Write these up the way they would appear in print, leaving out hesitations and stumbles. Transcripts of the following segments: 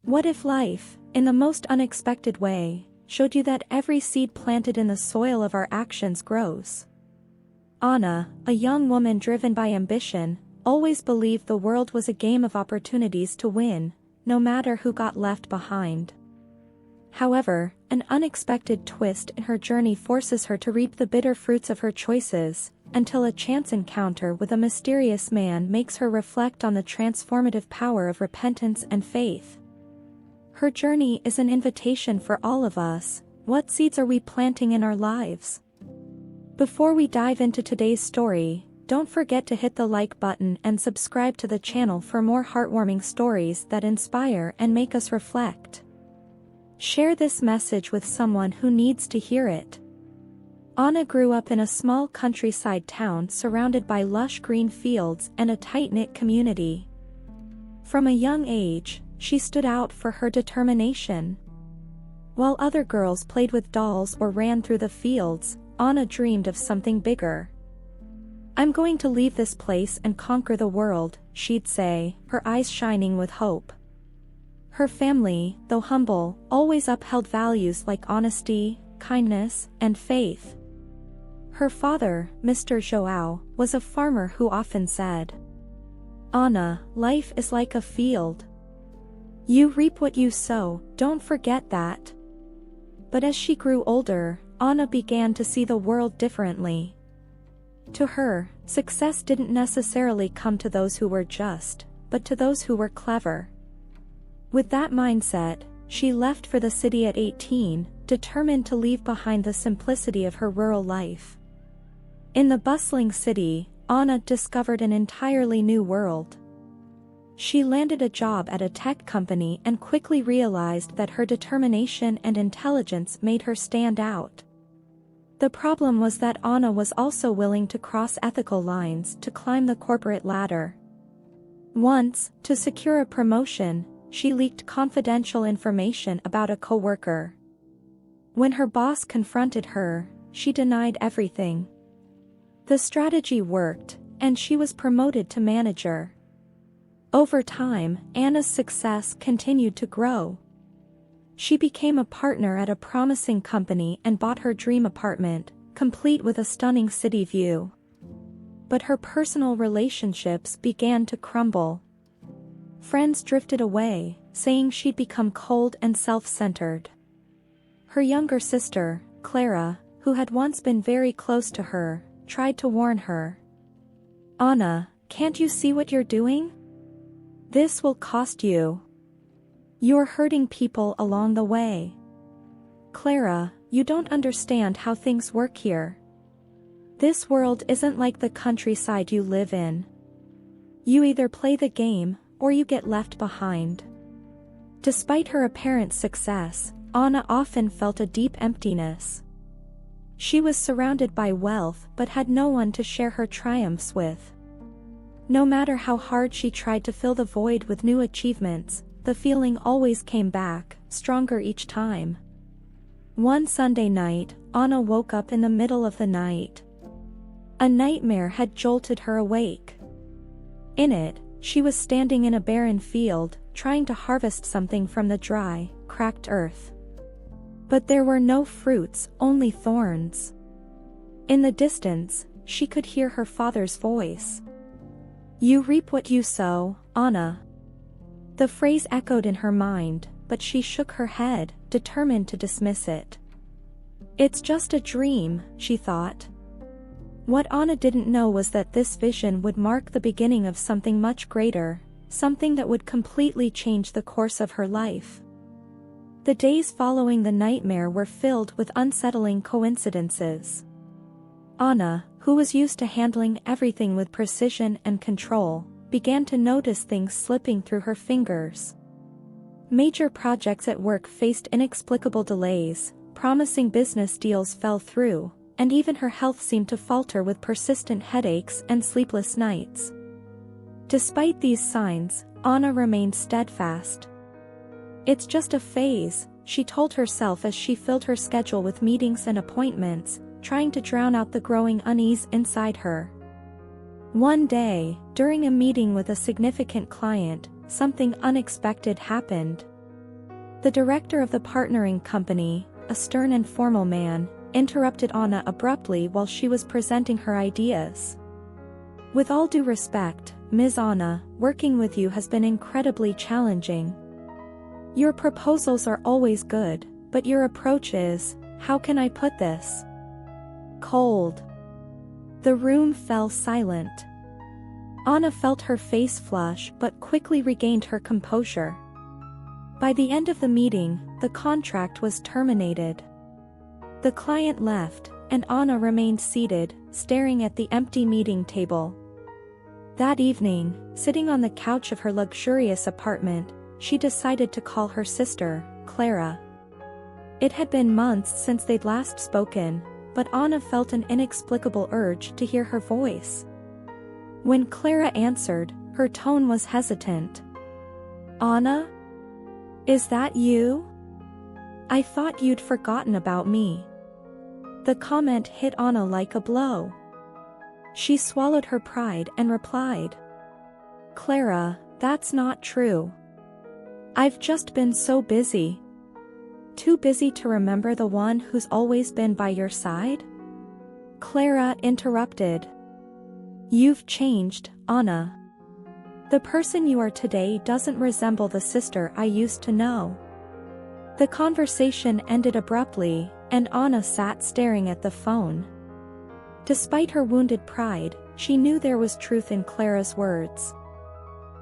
What if life, in the most unexpected way, showed you that every seed planted in the soil of our actions grows? Anna, a young woman driven by ambition, always believed the world was a game of opportunities to win, no matter who got left behind. However, an unexpected twist in her journey forces her to reap the bitter fruits of her choices, until a chance encounter with a mysterious man makes her reflect on the transformative power of repentance and faith. Her journey is an invitation for all of us. What seeds are we planting in our lives? Before we dive into today's story, don't forget to hit the like button and subscribe to the channel for more heartwarming stories that inspire and make us reflect. Share this message with someone who needs to hear it. Anna grew up in a small countryside town surrounded by lush green fields and a tight-knit community. From a young age, she stood out for her determination. While other girls played with dolls or ran through the fields, Anna dreamed of something bigger. "I'm going to leave this place and conquer the world," she'd say, her eyes shining with hope. Her family, though humble, always upheld values like honesty, kindness, and faith. Her father, Mr. Joao, was a farmer who often said, "Anna, life is like a field. You reap what you sow, don't forget that." But as she grew older, Anna began to see the world differently. To her, success didn't necessarily come to those who were just, but to those who were clever. With that mindset, she left for the city at 18, determined to leave behind the simplicity of her rural life. In the bustling city, Anna discovered an entirely new world. She landed a job at a tech company and quickly realized that her determination and intelligence made her stand out. The problem was that Anna was also willing to cross ethical lines to climb the corporate ladder. Once, to secure a promotion, she leaked confidential information about a coworker. When her boss confronted her, she denied everything. The strategy worked, and she was promoted to manager. Over time, Anna's success continued to grow. She became a partner at a promising company and bought her dream apartment, complete with a stunning city view. But her personal relationships began to crumble. Friends drifted away, saying she'd become cold and self-centered. Her younger sister, Clara, who had once been very close to her, tried to warn her. "Anna, can't you see what you're doing? This will cost you. You're hurting people along the way. Clara, you don't understand how things work here. This world isn't like the countryside you live in. You either play the game, or you get left behind." Despite her apparent success, Anna often felt a deep emptiness. She was surrounded by wealth but had no one to share her triumphs with. No matter how hard she tried to fill the void with new achievements, the feeling always came back, stronger each time. One Sunday night, Anna woke up in the middle of the night. A nightmare had jolted her awake. In it, she was standing in a barren field, trying to harvest something from the dry, cracked earth. But there were no fruits, only thorns. In the distance, she could hear her father's voice. "You reap what you sow, Anna." The phrase echoed in her mind, but she shook her head, determined to dismiss it. "It's just a dream," she thought. What Anna didn't know was that this vision would mark the beginning of something much greater, something that would completely change the course of her life. The days following the nightmare were filled with unsettling coincidences. Anna, who was used to handling everything with precision and control, began to notice things slipping through her fingers. Major projects at work faced inexplicable delays, promising business deals fell through, and even her health seemed to falter with persistent headaches and sleepless nights. Despite these signs, Anna remained steadfast. "It's just a phase," she told herself as she filled her schedule with meetings and appointments, trying to drown out the growing unease inside her. One day, during a meeting with a significant client, something unexpected happened. The director of the partnering company, a stern and formal man, interrupted Anna abruptly while she was presenting her ideas. "With all due respect, Ms. Anna, working with you has been incredibly challenging. Your proposals are always good, but your approach is, how can I put this? Cold." The room fell silent. Anna felt her face flush but quickly regained her composure. By the end of the meeting, the contract was terminated. The client left, and Anna remained seated, staring at the empty meeting table. That evening, sitting on the couch of her luxurious apartment, she decided to call her sister, Clara. It had been months since they'd last spoken, but Anna felt an inexplicable urge to hear her voice. When Clara answered, her tone was hesitant. "Anna? Is that you? I thought you'd forgotten about me." The comment hit Anna like a blow. She swallowed her pride and replied, "Clara, that's not true. I've just been so busy." "Too busy to remember the one who's always been by your side?" Clara interrupted. "You've changed, Anna. The person you are today doesn't resemble the sister I used to know." The conversation ended abruptly, and Anna sat staring at the phone. Despite her wounded pride, she knew there was truth in Clara's words.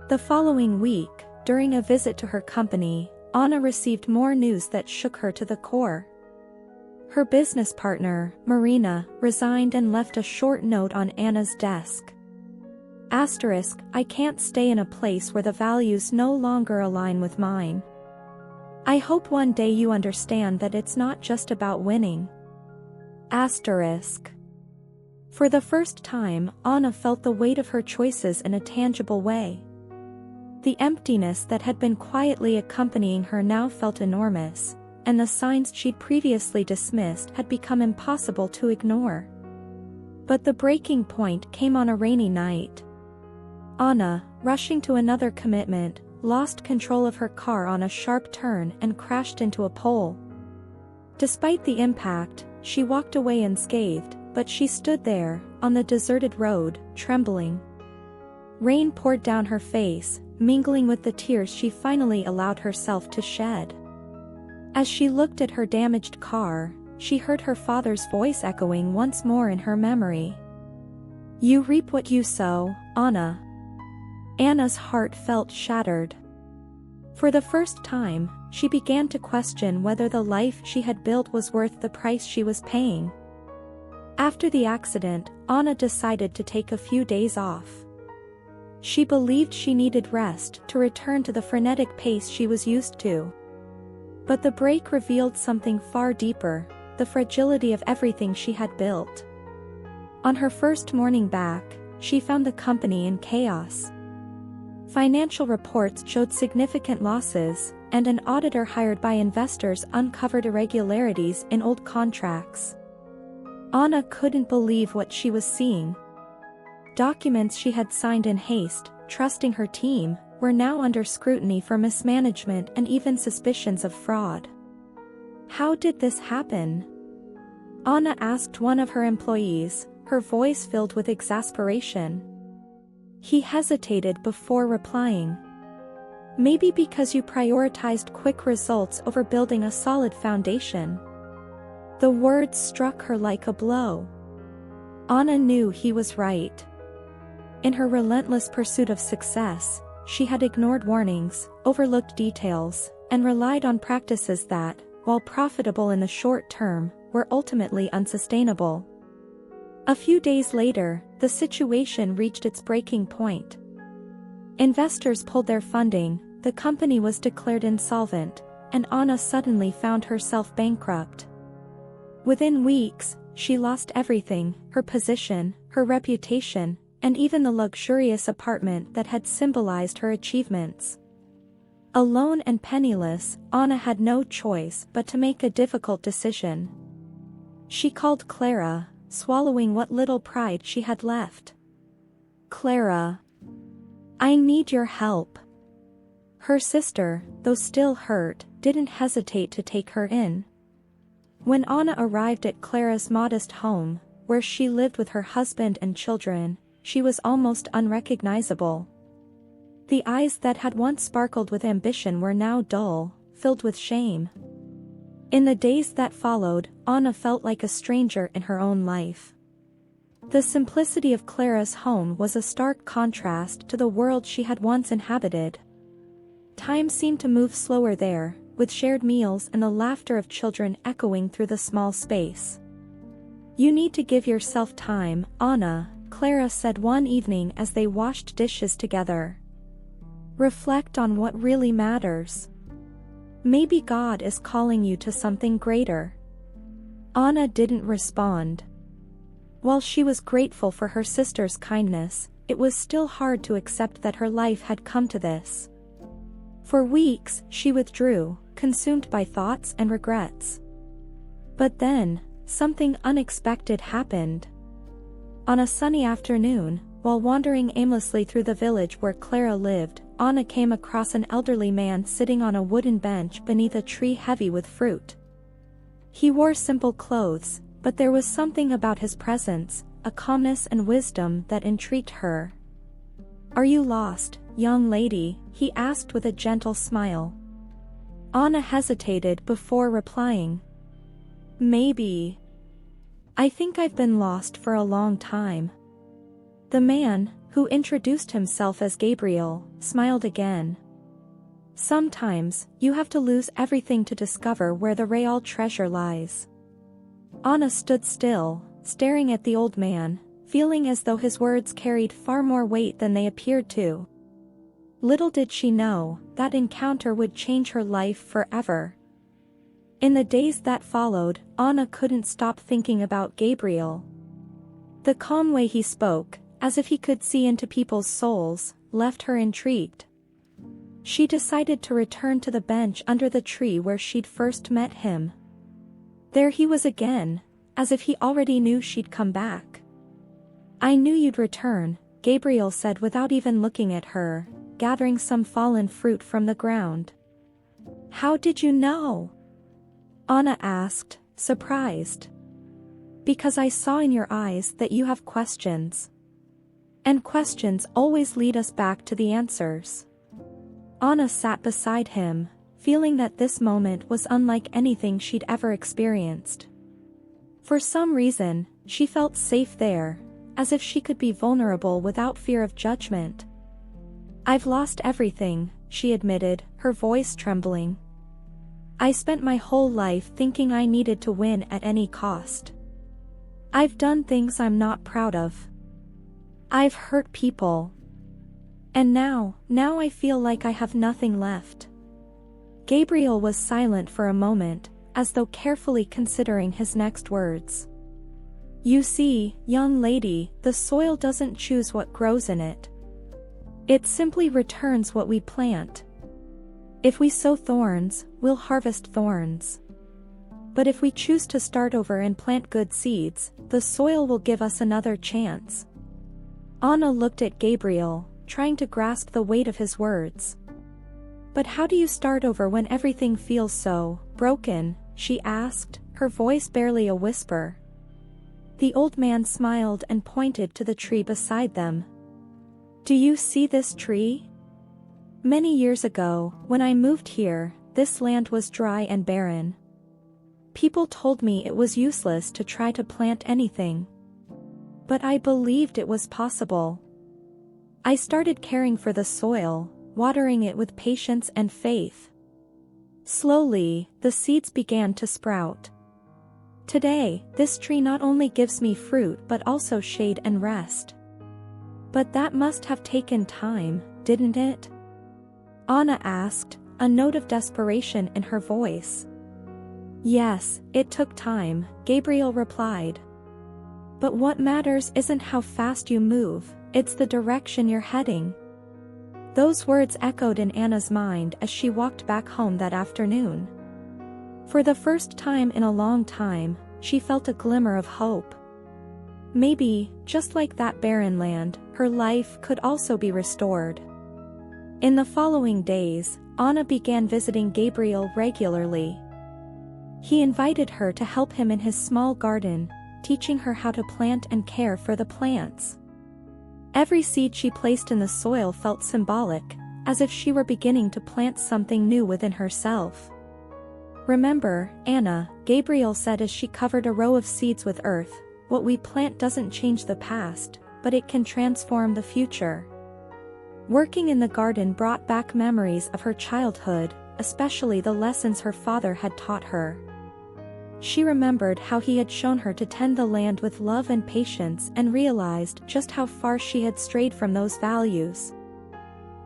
The following week, during a visit to her company, Anna received more news that shook her to the core. Her business partner, Marina, resigned and left a short note on Anna's desk. Asterisk, "I can't stay in a place where the values no longer align with mine. I hope one day you understand that it's not just about winning." Asterisk. For the first time, Anna felt the weight of her choices in a tangible way. The emptiness that had been quietly accompanying her now felt enormous, and the signs she'd previously dismissed had become impossible to ignore. But the breaking point came on a rainy night. Anna, rushing to another commitment, lost control of her car on a sharp turn and crashed into a pole. Despite the impact, she walked away unscathed, but she stood there, on the deserted road, trembling. Rain poured down her face, mingling with the tears she finally allowed herself to shed. As she looked at her damaged car, she heard her father's voice echoing once more in her memory. "You reap what you sow, Anna." Anna's heart felt shattered. For the first time, she began to question whether the life she had built was worth the price she was paying. After the accident, Anna decided to take a few days off. She believed she needed rest to return to the frenetic pace she was used to. But the break revealed something far deeper, the fragility of everything she had built. On her first morning back, she found the company in chaos. Financial reports showed significant losses, and an auditor hired by investors uncovered irregularities in old contracts. Anna couldn't believe what she was seeing. Documents she had signed in haste, trusting her team, were now under scrutiny for mismanagement and even suspicions of fraud. How did this happen? Anna asked one of her employees, her voice filled with exasperation. He hesitated before replying. "Maybe because you prioritized quick results over building a solid foundation." The words struck her like a blow. Anna knew he was right. In her relentless pursuit of success, she had ignored warnings, overlooked details, and relied on practices that, while profitable in the short term, were ultimately unsustainable. A few days later, the situation reached its breaking point. Investors pulled their funding, the company was declared insolvent, and Anna suddenly found herself bankrupt. Within weeks, she lost everything, her position, her reputation, and even the luxurious apartment that had symbolized her achievements. Alone and penniless, Anna had no choice but to make a difficult decision. She called Clara, swallowing what little pride she had left. "Clara, I need your help." Her sister, though still hurt, didn't hesitate to take her in. When Anna arrived at Clara's modest home, where she lived with her husband and children, she was almost unrecognizable. The eyes that had once sparkled with ambition were now dull, filled with shame. In the days that followed, Anna felt like a stranger in her own life. The simplicity of Clara's home was a stark contrast to the world she had once inhabited. Time seemed to move slower there, with shared meals and the laughter of children echoing through the small space. "You need to give yourself time, Anna," Clara said one evening as they washed dishes together. "Reflect on what really matters. Maybe God is calling you to something greater." Anna didn't respond. While she was grateful for her sister's kindness, it was still hard to accept that her life had come to this. For weeks, she withdrew, consumed by thoughts and regrets. But then, something unexpected happened. On a sunny afternoon, while wandering aimlessly through the village where Clara lived, Anna came across an elderly man sitting on a wooden bench beneath a tree heavy with fruit. He wore simple clothes, but there was something about his presence, a calmness and wisdom that intrigued her. "Are you lost, young lady?" he asked with a gentle smile. Anna hesitated before replying. "Maybe. I think I've been lost for a long time." The man, who introduced himself as Gabriel, smiled again. "Sometimes, you have to lose everything to discover where the real treasure lies." Anna stood still, staring at the old man, feeling as though his words carried far more weight than they appeared to. Little did she know, that encounter would change her life forever. In the days that followed, Anna couldn't stop thinking about Gabriel. The calm way he spoke, as if he could see into people's souls, left her intrigued. She decided to return to the bench under the tree where she'd first met him. There he was again, as if he already knew she'd come back. "I knew you'd return," Gabriel said without even looking at her, gathering some fallen fruit from the ground. "How did you know?" Anna asked, surprised. "Because I saw in your eyes that you have questions. And questions always lead us back to the answers." Anna sat beside him, feeling that this moment was unlike anything she'd ever experienced. For some reason, she felt safe there, as if she could be vulnerable without fear of judgment. "I've lost everything," she admitted, her voice trembling. "I spent my whole life thinking I needed to win at any cost. I've done things I'm not proud of. I've hurt people. And now I feel like I have nothing left." Gabriel was silent for a moment, as though carefully considering his next words. "You see, young lady, the soil doesn't choose what grows in it. It simply returns what we plant. If we sow thorns, we'll harvest thorns. But if we choose to start over and plant good seeds, the soil will give us another chance." Anna looked at Gabriel, trying to grasp the weight of his words. "But how do you start over when everything feels so broken?" she asked, her voice barely a whisper. The old man smiled and pointed to the tree beside them. "Do you see this tree? Many years ago, when I moved here, this land was dry and barren. People told me it was useless to try to plant anything. But I believed it was possible. I started caring for the soil, watering it with patience and faith. Slowly, the seeds began to sprout. Today, this tree not only gives me fruit but also shade and rest." "But that must have taken time, didn't it?" Anna asked, a note of desperation in her voice. "Yes, it took time," Gabriel replied. "But what matters isn't how fast you move, it's the direction you're heading." Those words echoed in Anna's mind as she walked back home that afternoon. For the first time in a long time, she felt a glimmer of hope. Maybe, just like that barren land, her life could also be restored. In the following days, Anna began visiting Gabriel regularly. He invited her to help him in his small garden, teaching her how to plant and care for the plants. Every seed she placed in the soil felt symbolic, as if she were beginning to plant something new within herself. "Remember, Anna," Gabriel said as she covered a row of seeds with earth, "what we plant doesn't change the past, but it can transform the future." Working in the garden brought back memories of her childhood, especially the lessons her father had taught her. She remembered how he had shown her to tend the land with love and patience and realized just how far she had strayed from those values.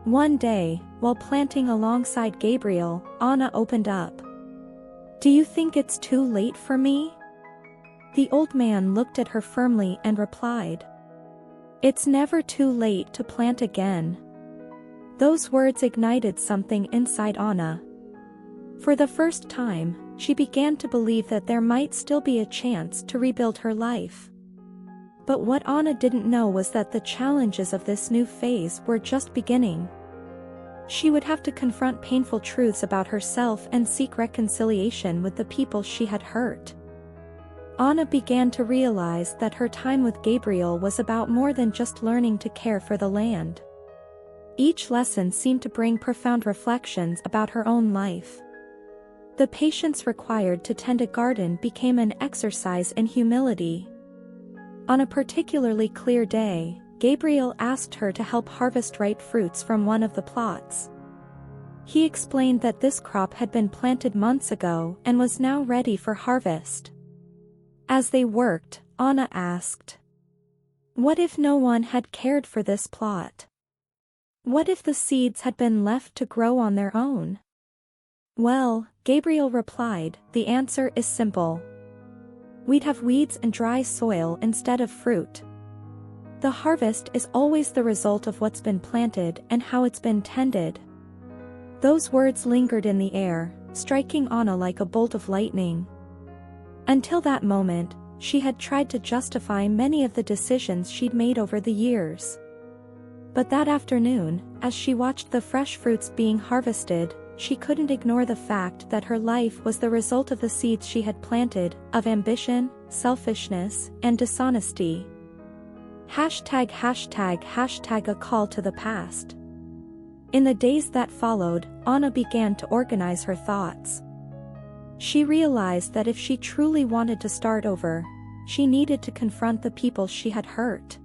One day, while planting alongside Gabriel, Anna opened up. "Do you think it's too late for me?" The old man looked at her firmly and replied, "It's never too late to plant again." Those words ignited something inside Anna. For the first time, she began to believe that there might still be a chance to rebuild her life. But what Anna didn't know was that the challenges of this new phase were just beginning. She would have to confront painful truths about herself and seek reconciliation with the people she had hurt. Anna began to realize that her time with Gabriel was about more than just learning to care for the land. Each lesson seemed to bring profound reflections about her own life. The patience required to tend a garden became an exercise in humility. On a particularly clear day, Gabriel asked her to help harvest ripe fruits from one of the plots. He explained that this crop had been planted months ago and was now ready for harvest. As they worked, Anna asked, "What if no one had cared for this plot? What if the seeds had been left to grow on their own?" "Well," Gabriel replied, "the answer is simple. We'd have weeds and dry soil instead of fruit. The harvest is always the result of what's been planted and how it's been tended." Those words lingered in the air, striking Anna like a bolt of lightning. Until that moment, she had tried to justify many of the decisions she'd made over the years. But that afternoon, as she watched the fresh fruits being harvested, she couldn't ignore the fact that her life was the result of the seeds she had planted, of ambition, selfishness, and dishonesty. #### a call to the past. In the days that followed, Anna began to organize her thoughts. She realized that if she truly wanted to start over, she needed to confront the people she had hurt.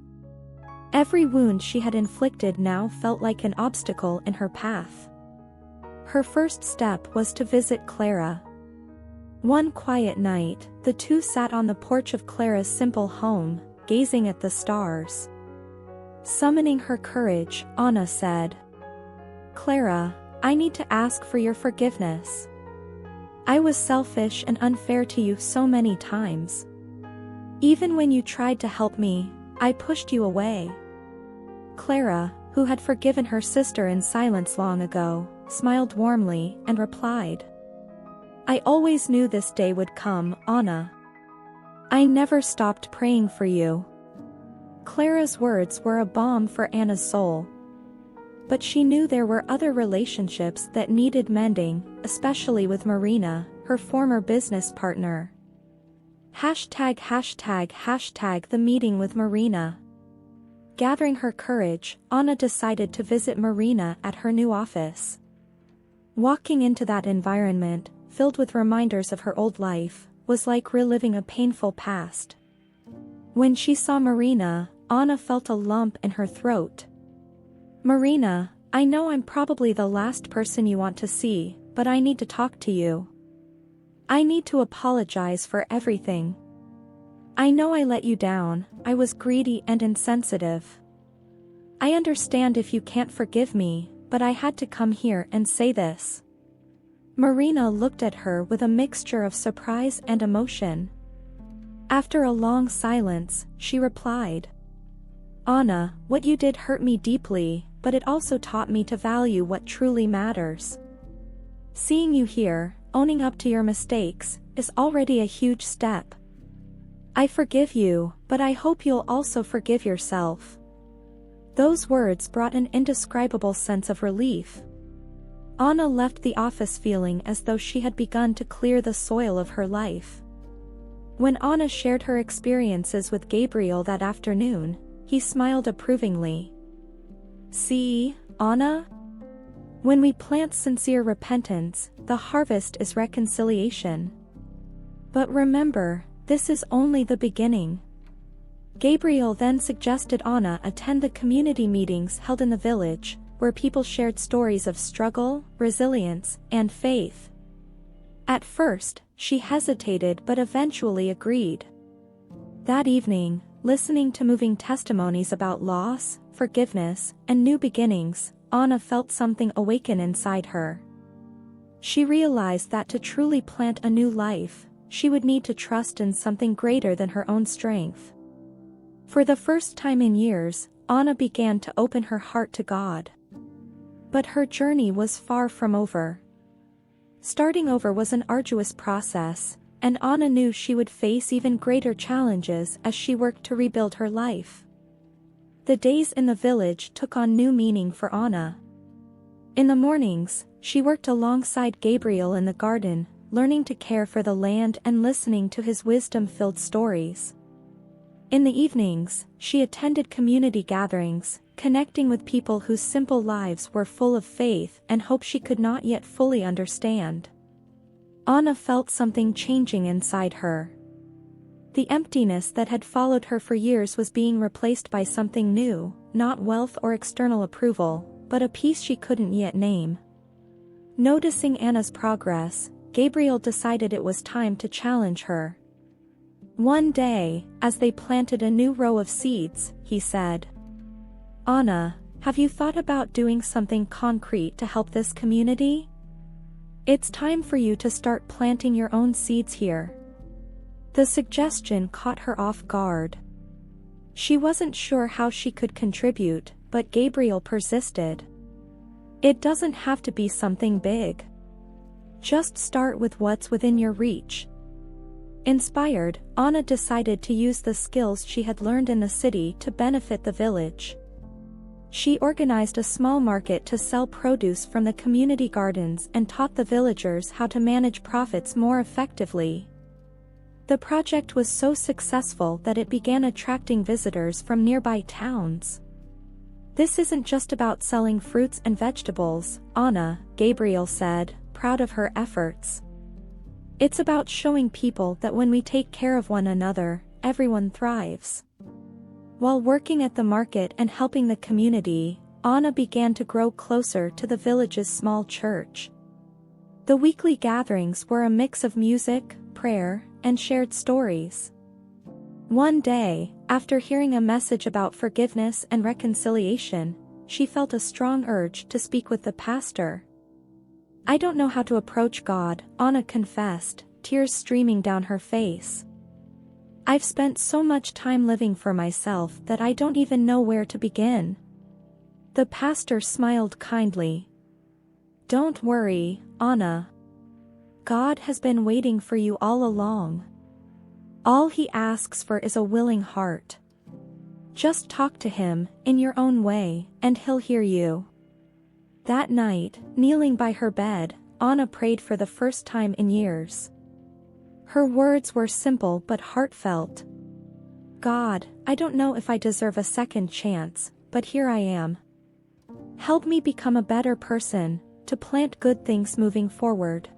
Every wound she had inflicted now felt like an obstacle in her path. Her first step was to visit Clara. One quiet night, the two sat on the porch of Clara's simple home, gazing at the stars. Summoning her courage, Anna said, "Clara, I need to ask for your forgiveness. I was selfish and unfair to you so many times. Even when you tried to help me, I pushed you away." Clara, who had forgiven her sister in silence long ago, smiled warmly and replied, "I always knew this day would come, Anna. I never stopped praying for you." Clara's words were a balm for Anna's soul. But she knew there were other relationships that needed mending, especially with Marina, her former business partner. ###the meeting with Marina. Gathering her courage, Anna decided to visit Marina at her new office. Walking into that environment, filled with reminders of her old life, was like reliving a painful past. When she saw Marina, Anna felt a lump in her throat. "Marina, I know I'm probably the last person you want to see, but I need to talk to you. I need to apologize for everything. I know I let you down, I was greedy and insensitive. I understand if you can't forgive me, but I had to come here and say this." Marina looked at her with a mixture of surprise and emotion. After a long silence, she replied, "Anna, what you did hurt me deeply, but it also taught me to value what truly matters. Seeing you here, owning up to your mistakes, is already a huge step. I forgive you, but I hope you'll also forgive yourself." Those words brought an indescribable sense of relief. Anna left the office feeling as though she had begun to clear the soil of her life. When Anna shared her experiences with Gabriel that afternoon, he smiled approvingly. "See, Anna? When we plant sincere repentance, the harvest is reconciliation. But remember, this is only the beginning." Gabriel then suggested Anna attend the community meetings held in the village, where people shared stories of struggle, resilience, and faith. At first, she hesitated but eventually agreed. That evening, listening to moving testimonies about loss, forgiveness, and new beginnings, Anna felt something awaken inside her. She realized that to truly plant a new life, she would need to trust in something greater than her own strength. For the first time in years, Anna began to open her heart to God. But her journey was far from over. Starting over was an arduous process, and Anna knew she would face even greater challenges as she worked to rebuild her life. The days in the village took on new meaning for Anna. In the mornings, she worked alongside Gabriel in the garden, learning to care for the land and listening to his wisdom-filled stories. In the evenings, she attended community gatherings, connecting with people whose simple lives were full of faith and hope she could not yet fully understand. Anna felt something changing inside her. The emptiness that had followed her for years was being replaced by something new, not wealth or external approval, but a peace she couldn't yet name. Noticing Anna's progress, Gabriel decided it was time to challenge her. One day, as they planted a new row of seeds, he said, "Anna, have you thought about doing something concrete to help this community? It's time for you to start planting your own seeds here." The suggestion caught her off guard. She wasn't sure how she could contribute, but Gabriel persisted. "It doesn't have to be something big. Just start with what's within your reach." Inspired, Anna decided to use the skills she had learned in the city to benefit the village. She organized a small market to sell produce from the community gardens and taught the villagers how to manage profits more effectively. The project was so successful that it began attracting visitors from nearby towns. "This isn't just about selling fruits and vegetables, Anna," Gabriel said, proud of her efforts. "It's about showing people that when we take care of one another, everyone thrives." While working at the market and helping the community, Anna began to grow closer to the village's small church. The weekly gatherings were a mix of music, prayer, and shared stories. One day, after hearing a message about forgiveness and reconciliation, she felt a strong urge to speak with the pastor. "I don't know how to approach God," Anna confessed, tears streaming down her face. "I've spent so much time living for myself that I don't even know where to begin." The pastor smiled kindly. "Don't worry, Anna. God has been waiting for you all along. All he asks for is a willing heart. Just talk to him, in your own way, and he'll hear you." That night, kneeling by her bed, Anna prayed for the first time in years. Her words were simple but heartfelt. "God, I don't know if I deserve a second chance, but here I am. Help me become a better person, to plant good things moving forward."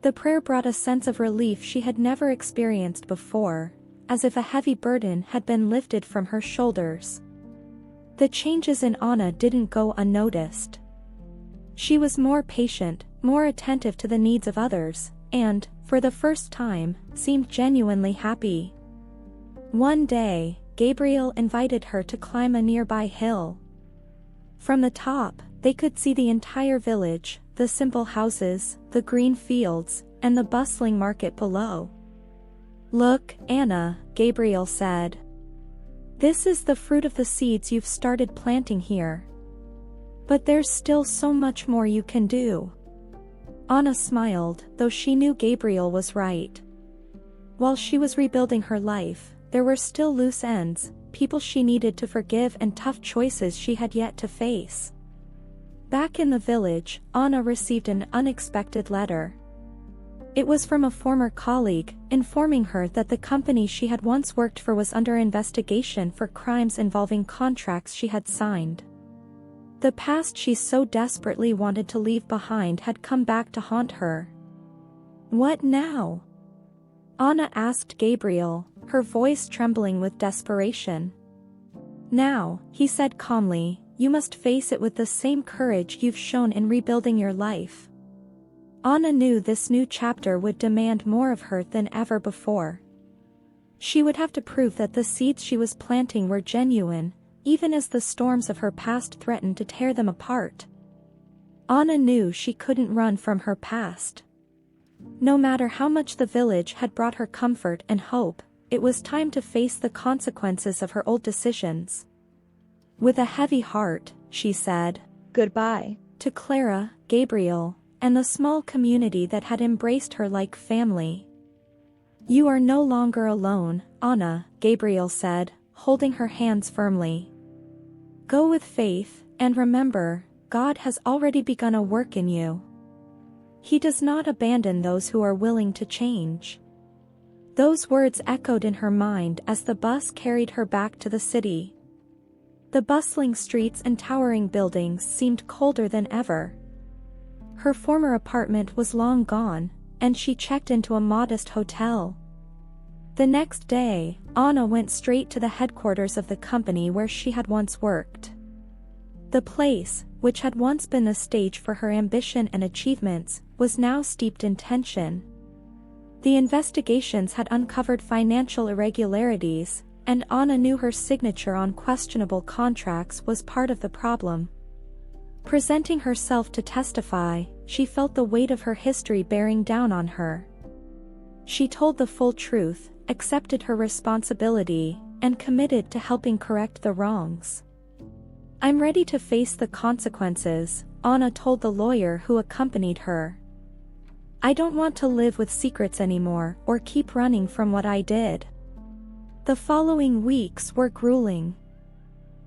The prayer brought a sense of relief she had never experienced before, as if a heavy burden had been lifted from her shoulders. The changes in Anna didn't go unnoticed. She was more patient, more attentive to the needs of others, and, for the first time, seemed genuinely happy. One day, Gabriel invited her to climb a nearby hill. From the top, they could see the entire village, the simple houses, the green fields, and the bustling market below. "Look, Anna," Gabriel said. "This is the fruit of the seeds you've started planting here. But there's still so much more you can do." Anna smiled, though she knew Gabriel was right. While she was rebuilding her life, there were still loose ends, people she needed to forgive and tough choices she had yet to face. Back in the village, Anna received an unexpected letter. It was from a former colleague, informing her that the company she had once worked for was under investigation for crimes involving contracts she had signed. The past she so desperately wanted to leave behind had come back to haunt her. "What now?" Anna asked Gabriel, her voice trembling with desperation. "Now," he said calmly, "you must face it with the same courage you've shown in rebuilding your life." Anna knew this new chapter would demand more of her than ever before. She would have to prove that the seeds she was planting were genuine, even as the storms of her past threatened to tear them apart. Anna knew she couldn't run from her past. No matter how much the village had brought her comfort and hope, it was time to face the consequences of her old decisions. With a heavy heart, she said goodbye to Clara, Gabriel, and the small community that had embraced her like family. "You are no longer alone, Anna," Gabriel said, holding her hands firmly. "Go with faith, and remember, God has already begun a work in you. He does not abandon those who are willing to change." Those words echoed in her mind as the bus carried her back to the city. The bustling streets and towering buildings seemed colder than ever. Her former apartment was long gone, and she checked into a modest hotel. The next day, Anna went straight to the headquarters of the company where she had once worked. The place, which had once been the stage for her ambition and achievements, was now steeped in tension. The investigations had uncovered financial irregularities, and Anna knew her signature on questionable contracts was part of the problem. Presenting herself to testify, she felt the weight of her history bearing down on her. She told the full truth, accepted her responsibility, and committed to helping correct the wrongs. "I'm ready to face the consequences," Anna told the lawyer who accompanied her. "I don't want to live with secrets anymore or keep running from what I did." The following weeks were grueling.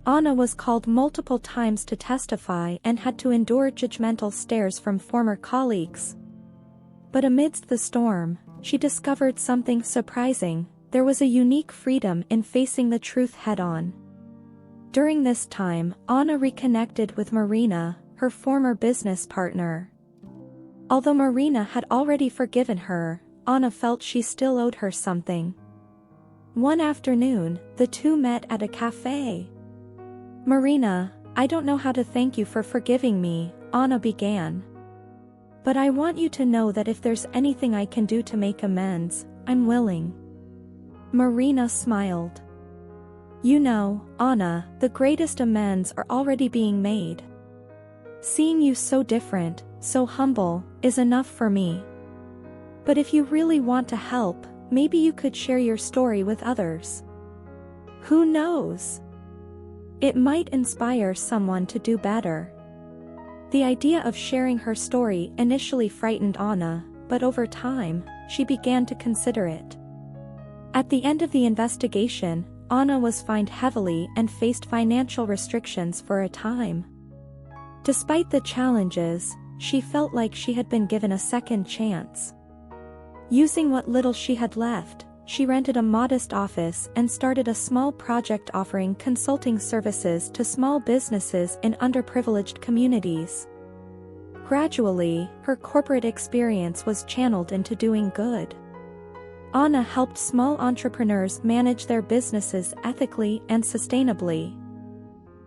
Anna was called multiple times to testify and had to endure judgmental stares from former colleagues. But amidst the storm, she discovered something surprising. There was a unique freedom in facing the truth head-on. During this time, Anna reconnected with Marina, her former business partner. Although Marina had already forgiven her, Anna felt she still owed her something. One afternoon, the two met at a cafe. "Marina, I don't know how to thank you for forgiving me," Anna began. "But I want you to know that if there's anything I can do to make amends, I'm willing." Marina smiled. "You know, Anna, the greatest amends are already being made. Seeing you so different, so humble, is enough for me. But if you really want to help, maybe you could share your story with others. Who knows? It might inspire someone to do better." The idea of sharing her story initially frightened Anna, but over time, she began to consider it. At the end of the investigation, Anna was fined heavily and faced financial restrictions for a time. Despite the challenges, she felt like she had been given a second chance. Using what little she had left, she rented a modest office and started a small project offering consulting services to small businesses in underprivileged communities. Gradually, her corporate experience was channeled into doing good. Anna helped small entrepreneurs manage their businesses ethically and sustainably.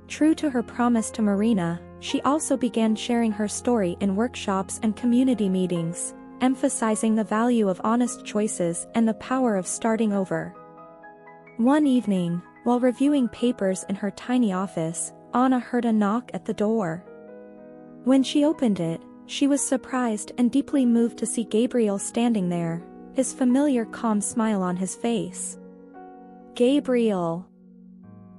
True to her promise to Marina, she also began sharing her story in workshops and community meetings, emphasizing the value of honest choices and the power of starting over. One evening, while reviewing papers in her tiny office, Anna heard a knock at the door. When she opened it, she was surprised and deeply moved to see Gabriel standing there, his familiar calm smile on his face. "Gabriel,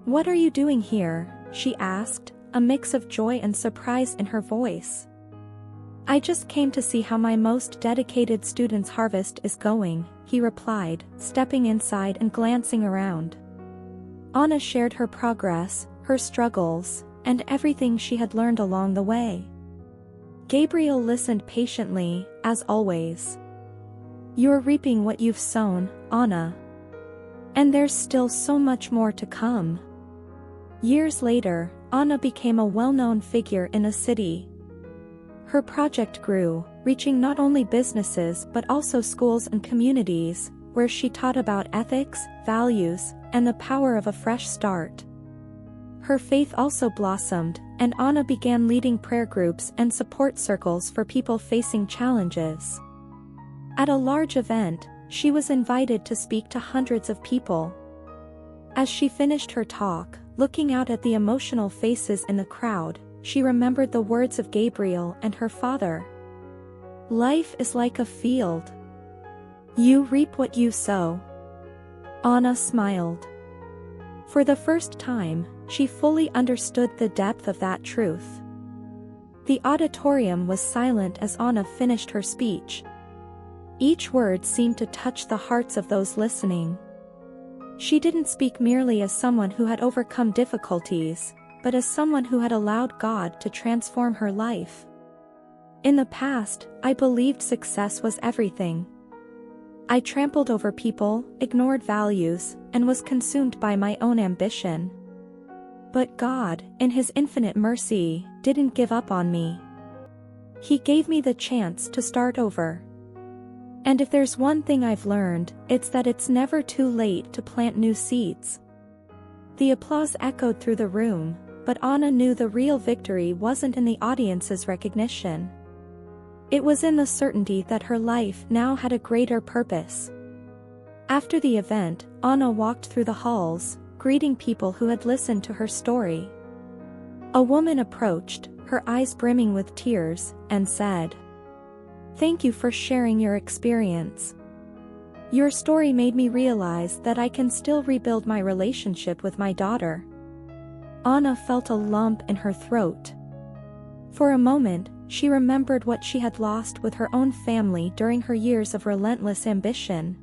what are you doing here?" she asked, a mix of joy and surprise in her voice. "I just came to see how my most dedicated student's harvest is going," he replied, stepping inside and glancing around. Anna shared her progress, her struggles, and everything she had learned along the way. Gabriel listened patiently, as always. "You're reaping what you've sown, Anna. And there's still so much more to come." Years later, Anna became a well-known figure in the city. Her project grew, reaching not only businesses but also schools and communities, where she taught about ethics, values, and the power of a fresh start. Her faith also blossomed, and Anna began leading prayer groups and support circles for people facing challenges. At a large event, she was invited to speak to hundreds of people. As she finished her talk, looking out at the emotional faces in the crowd, she remembered the words of Gabriel and her father. "Life is like a field. You reap what you sow." Anna smiled. For the first time, she fully understood the depth of that truth. The auditorium was silent as Anna finished her speech. Each word seemed to touch the hearts of those listening. She didn't speak merely as someone who had overcome difficulties, but as someone who had allowed God to transform her life. "In the past, I believed success was everything. I trampled over people, ignored values, and was consumed by my own ambition. But God, in His infinite mercy, didn't give up on me. He gave me the chance to start over. And if there's one thing I've learned, it's that it's never too late to plant new seeds." The applause echoed through the room, but Anna knew the real victory wasn't in the audience's recognition. It was in the certainty that her life now had a greater purpose. After the event, Anna walked through the halls, greeting people who had listened to her story. A woman approached, her eyes brimming with tears, and said, "Thank you for sharing your experience. Your story made me realize that I can still rebuild my relationship with my daughter." Anna felt a lump in her throat. For a moment, she remembered what she had lost with her own family during her years of relentless ambition.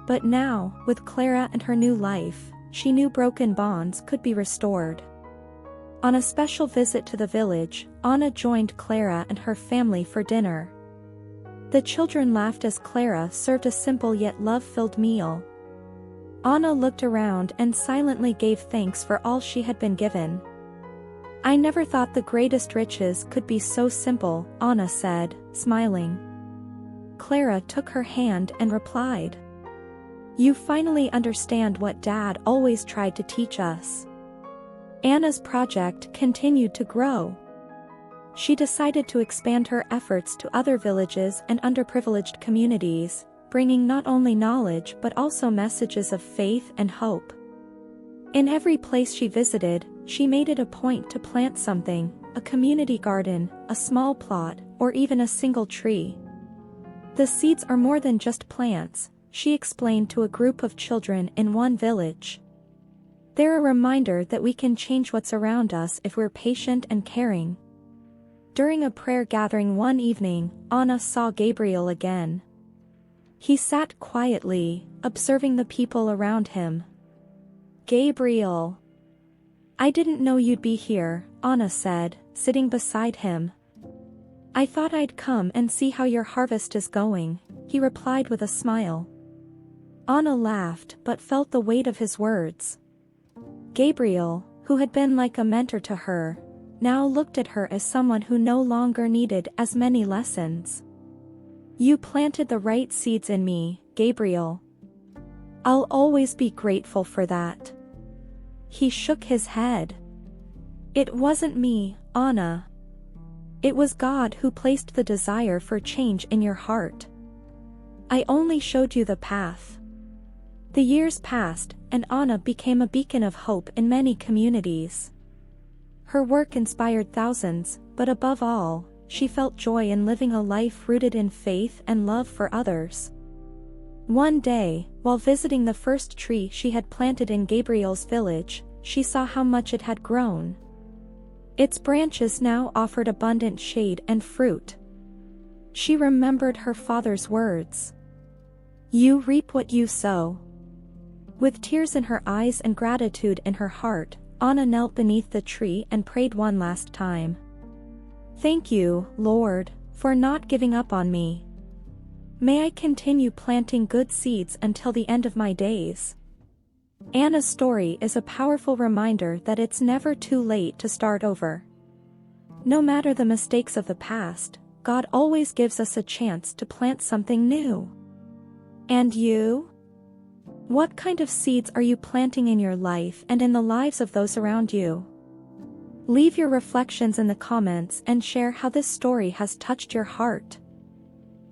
But now, with Clara and her new life, she knew broken bonds could be restored. On a special visit to the village, Anna joined Clara and her family for dinner. The children laughed as Clara served a simple yet love-filled meal. Anna looked around and silently gave thanks for all she had been given. "I never thought the greatest riches could be so simple," Anna said, smiling. Clara took her hand and replied, "You finally understand what Dad always tried to teach us." Anna's project continued to grow. She decided to expand her efforts to other villages and underprivileged communities, bringing not only knowledge but also messages of faith and hope. In every place she visited, she made it a point to plant something, a community garden, a small plot, or even a single tree. "The seeds are more than just plants," she explained to a group of children in one village. "They're a reminder that we can change what's around us if we're patient and caring." During a prayer gathering one evening, Anna saw Gabriel again. He sat quietly, observing the people around him. "Gabriel. I didn't know you'd be here," Anna said, sitting beside him. "I thought I'd come and see how your harvest is going," he replied with a smile. Anna laughed but felt the weight of his words. Gabriel, who had been like a mentor to her, now looked at her as someone who no longer needed as many lessons. "You planted the right seeds in me, Gabriel. I'll always be grateful for that." He shook his head. "It wasn't me, Anna. It was God who placed the desire for change in your heart. I only showed you the path." The years passed, and Anna became a beacon of hope in many communities. Her work inspired thousands, but above all, she felt joy in living a life rooted in faith and love for others. One day, while visiting the first tree she had planted in Gabriel's village, she saw how much it had grown. Its branches now offered abundant shade and fruit. She remembered her father's words. "You reap what you sow." With tears in her eyes and gratitude in her heart, Anna knelt beneath the tree and prayed one last time. Thank you, Lord, for not giving up on me. May I continue planting good seeds until the end of my days. Anna's story is a powerful reminder that it's never too late to start over. No matter the mistakes of the past, God always gives us a chance to plant something new. And you? What kind of seeds are you planting in your life and in the lives of those around you? Leave your reflections in the comments and share how this story has touched your heart.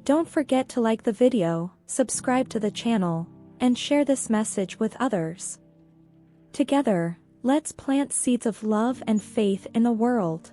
Don't forget to like the video, subscribe to the channel, and share this message with others. Together, let's plant seeds of love and faith in the world.